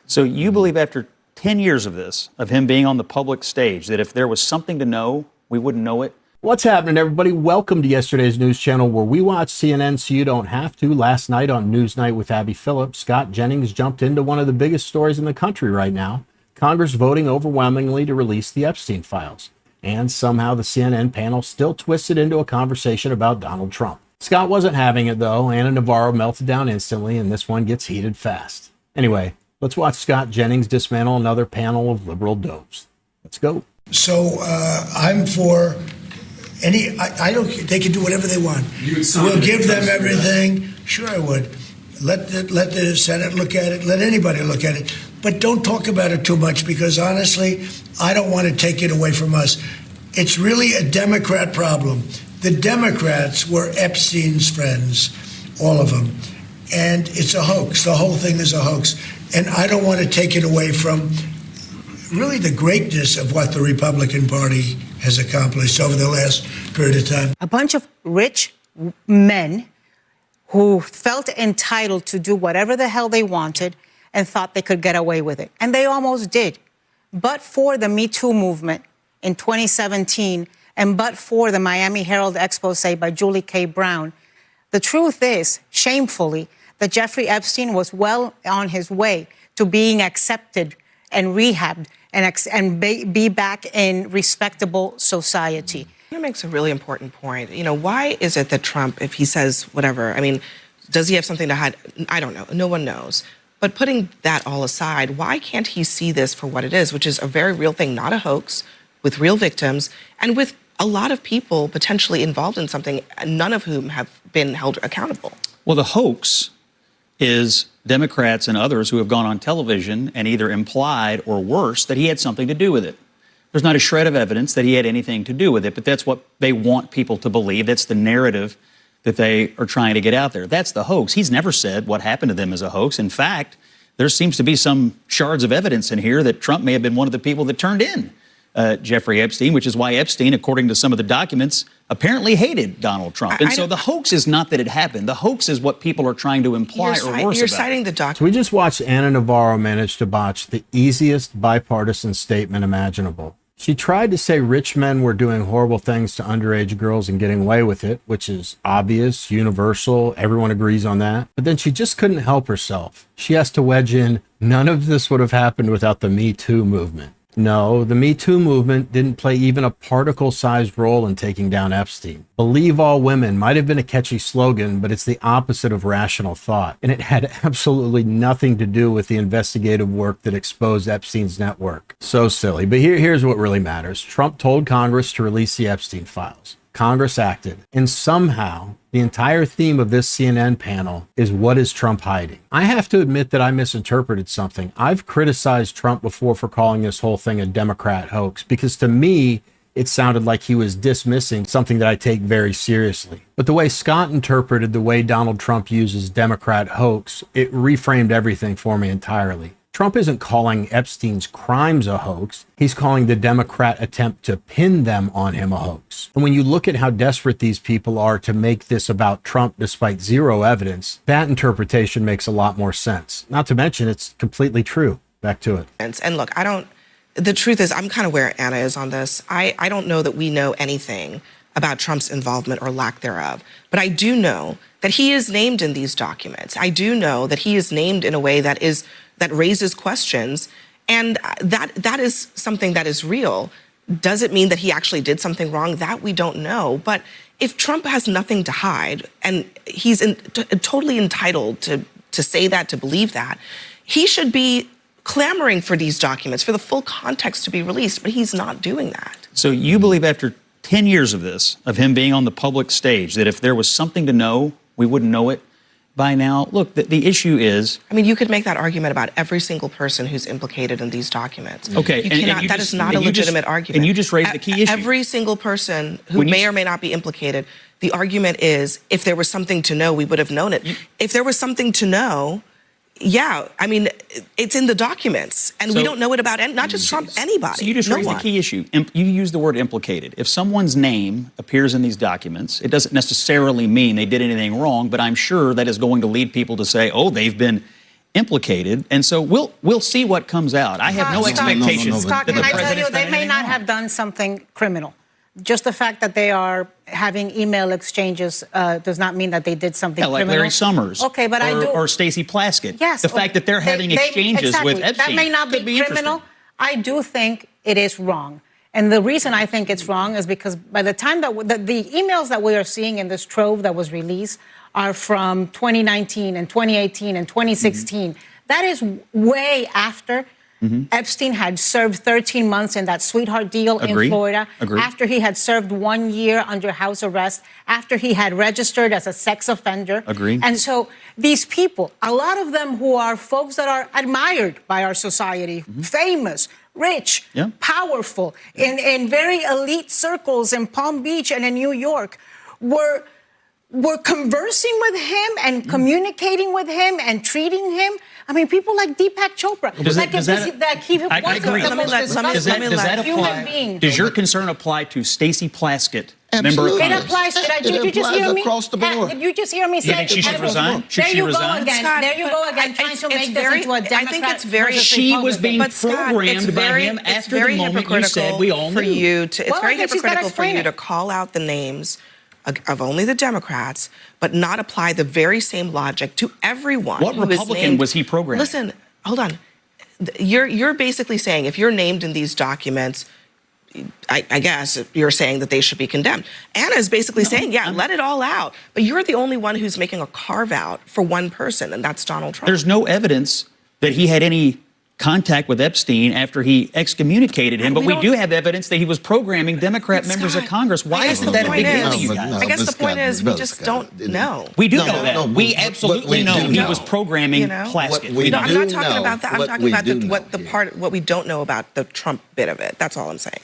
So you believe after 10 years of this, of him being on the public stage, that if there was something to know, we wouldn't know it? What's happening, everybody? Welcome to yesterday's news channel where we watch CNN so you don't have to. Last night on Newsnight with Abby Phillips, Scott Jennings jumped into one of the biggest stories in the country right now. Congress voting overwhelmingly to release the Epstein files. And somehow the CNN panel still twisted into a conversation about Donald Trump. Scott wasn't having it, though. Ana Navarro melted down instantly, and this one gets heated fast. Anyway, let's watch Scott Jennings dismantle another panel of liberal dopes. Let's go. So I'm for any, I don't, they can do whatever they want. We'll give them everything. Sure, I would. Let the Senate look at it. Let anybody look at it. But don't talk about it too much because, honestly, I don't want to take it away from us. It's really a Democrat problem. The Democrats were Epstein's friends, all of them. And it's a hoax. The whole thing is a hoax. And I don't want to take it away from really the greatness of what the Republican Party has accomplished over the last period of time. A bunch of rich men who felt entitled to do whatever the hell they wanted and thought they could get away with it. And they almost did. But for the Me Too movement in 2017, and but for the Miami Herald expose by Julie K. Brown, the truth is, shamefully, that Jeffrey Epstein was well on his way to being accepted and rehabbed and be back in respectable society. That makes a really important point. You know, why is it that Trump, if he says whatever, I mean, does he have something to hide? I don't know. No one knows. But putting that all aside, why can't he see this for what it is, which is a very real thing, not a hoax, with real victims, and with a lot of people potentially involved in something, none of whom have been held accountable? Well, the hoax is Democrats and others who have gone on television and either implied or worse that he had something to do with it. There's not a shred of evidence that he had anything to do with it, but that's what they want people to believe. That's the narrative that they are trying to get out there. That's the hoax. He's never said what happened to them is a hoax. In fact, there seems to be some shards of evidence in here that Trump may have been one of the people that turned in Jeffrey Epstein, which is why Epstein, according to some of the documents, apparently hated Donald Trump. And so the hoax is not that it happened. The hoax is what people are trying to imply or worse You're about. citing the document. So we just watched Ana Navarro manage to botch the easiest bipartisan statement imaginable. She tried to say rich men were doing horrible things to underage girls and getting away with it, which is obvious, universal, everyone agrees on that. But then she just couldn't help herself. She has to wedge in, none of this would have happened without the Me Too movement. No, the Me Too movement didn't play even a particle-sized role in taking down Epstein. Believe all women might have been a catchy slogan, but it's the opposite of rational thought. And it had absolutely nothing to do with the investigative work that exposed Epstein's network. So silly. But here's what really matters. Trump told Congress to release the Epstein files. Congress acted. And somehow, the entire theme of this CNN panel is what is Trump hiding? I have to admit that I misinterpreted something. I've criticized Trump before for calling this whole thing a Democrat hoax, because to me, it sounded like he was dismissing something that I take very seriously. But the way Scott interpreted the way Donald Trump uses Democrat hoax, it reframed everything for me entirely. Trump isn't calling Epstein's crimes a hoax. He's calling the Democrat attempt to pin them on him a hoax. And when you look at how desperate these people are to make this about Trump despite zero evidence, that interpretation makes a lot more sense. Not to mention, it's completely true. Back to it. And look, the truth is, I'm kind of where Anna is on this. I don't know that we know anything about Trump's involvement or lack thereof. But I do know that he is named in these documents. I do know that he is named in a way that raises questions, and that is something that is real. Does it mean that he actually did something wrong? That we don't know. But if Trump has nothing to hide, and he's totally entitled to say that, to believe that, he should be clamoring for these documents, for the full context to be released, but he's not doing that. So you believe after 10 years of this, of him being on the public stage, that if there was something to know, we wouldn't know it by now? Look, the issue is... I mean, you could make that argument about every single person who's implicated in these documents. Okay. That is not a legitimate argument. And you just raised the key issue. Every single person who may or may not be implicated, the argument is, if there was something to know, we would have known it. If there was something to know... Yeah, I mean, it's in the documents, and we don't know it about not just Trump, anybody. So you just raised the key issue. You use the word implicated. If someone's name appears in these documents, it doesn't necessarily mean they did anything wrong, but I'm sure that is going to lead people to say, oh, they've been implicated, and so we'll see what comes out. I have no Scott, expectations Scott, that the can I tell president's you, they done may anything not wrong. have done something criminal. Just the fact that they are having email exchanges does not mean that they did something Yeah, like criminal. Larry Summers. Okay, but or Stacey Plaskett. Yes. The fact that they're having exchanges exactly. with Epstein That may not could be criminal. interesting. I do think it is wrong. And the reason I think it's wrong is because by the time that the emails that we are seeing in this trove that was released are from 2019 and 2018 and 2016. Mm-hmm. That is way after Epstein had served 13 months in that sweetheart deal in Florida, after he had served 1 year under house arrest, after he had registered as a sex offender. And so these people, a lot of them who are folks that are admired by our society, famous, rich, powerful, in very elite circles in Palm Beach and in New York, were conversing with him and communicating with him and treating him. I mean, people like Deepak Chopra. I agree. Does that human apply? being. Does your concern apply to Stacey Plaskett? Absolutely. It applies. Did you just hear me? Across the board. Did you just hear me say? You think she should resign? Should she resign? There you go again, trying to make this into a Democrat. I think it's very. She was being programmed by him it's after very the moment you said we all knew. It's very hypocritical for you to call out the names of only the Democrats, but not apply the very same logic to everyone. What Republican was he programming? Listen, hold on. You're basically saying if you're named in these documents, I guess you're saying that they should be condemned. Anna is basically saying, let it all out. But you're the only one who's making a carve out for one person, and that's Donald Trump. There's no evidence that he had any contact with Epstein after he excommunicated him, but we do have evidence that he was programming Democrat members of Congress. Why isn't that a big deal to you guys? I guess the point is we just don't know. We do know that. We absolutely know he was programming Plaskett. I'm not talking about that. I'm talking about what we don't know about the Trump bit of it. That's all I'm saying.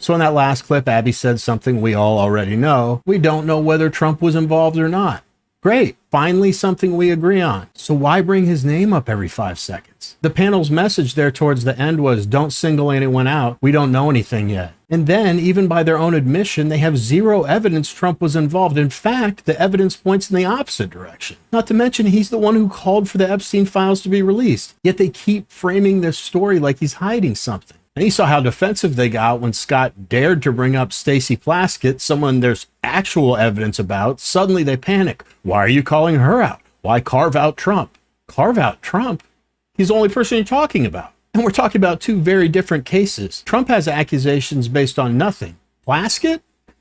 So in that last clip, Abby said something we all already know. We don't know whether Trump was involved or not. Great. Finally, something we agree on. So why bring his name up every 5 seconds? The panel's message there towards the end was, don't single anyone out. We don't know anything yet. And then, even by their own admission, they have zero evidence Trump was involved. In fact, the evidence points in the opposite direction. Not to mention, he's the one who called for the Epstein files to be released. Yet they keep framing this story like he's hiding something. And you saw how defensive they got when Scott dared to bring up Stacey Plaskett, someone there's actual evidence about. Suddenly they panic. Why are you calling her out? Why carve out Trump? Carve out Trump? He's the only person you're talking about. And we're talking about two very different cases. Trump has accusations based on nothing. Plaskett?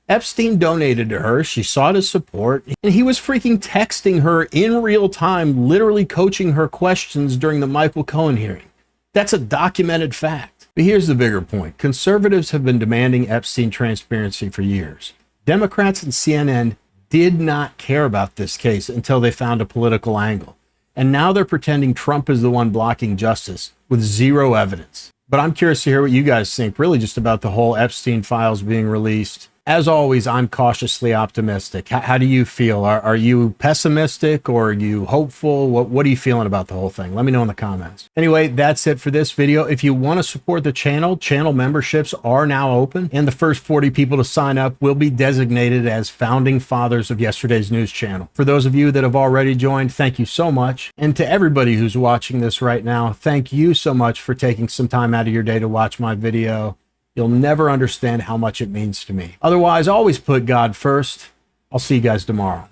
Epstein donated to her. She sought his support. And he was freaking texting her in real time, literally coaching her questions during the Michael Cohen hearing. That's a documented fact. But here's the bigger point. Conservatives have been demanding Epstein transparency for years. Democrats and CNN did not care about this case until they found a political angle. And now they're pretending Trump is the one blocking justice with zero evidence. But I'm curious to hear what you guys think, really just about the whole Epstein files being released. As always, I'm cautiously optimistic. How do you feel? Are you pessimistic or are you hopeful? What are you feeling about the whole thing? Let me know in the comments. Anyway, that's it for this video. If you want to support the channel memberships are now open, and the first 40 people to sign up will be designated as founding fathers of yesterday's news channel. For those of you that have already joined, thank you so much. And to everybody who's watching this right now, thank you so much for taking some time out of your day to watch my video. You'll never understand how much it means to me. Otherwise, always put God first. I'll see you guys tomorrow.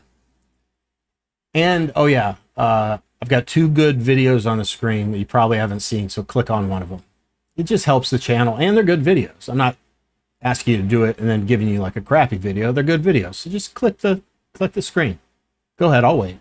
And, oh yeah, I've got 2 good videos on the screen that you probably haven't seen, so click on one of them. It just helps the channel, and they're good videos. I'm not asking you to do it and then giving you like a crappy video. They're good videos, so just click the screen. Go ahead, I'll wait.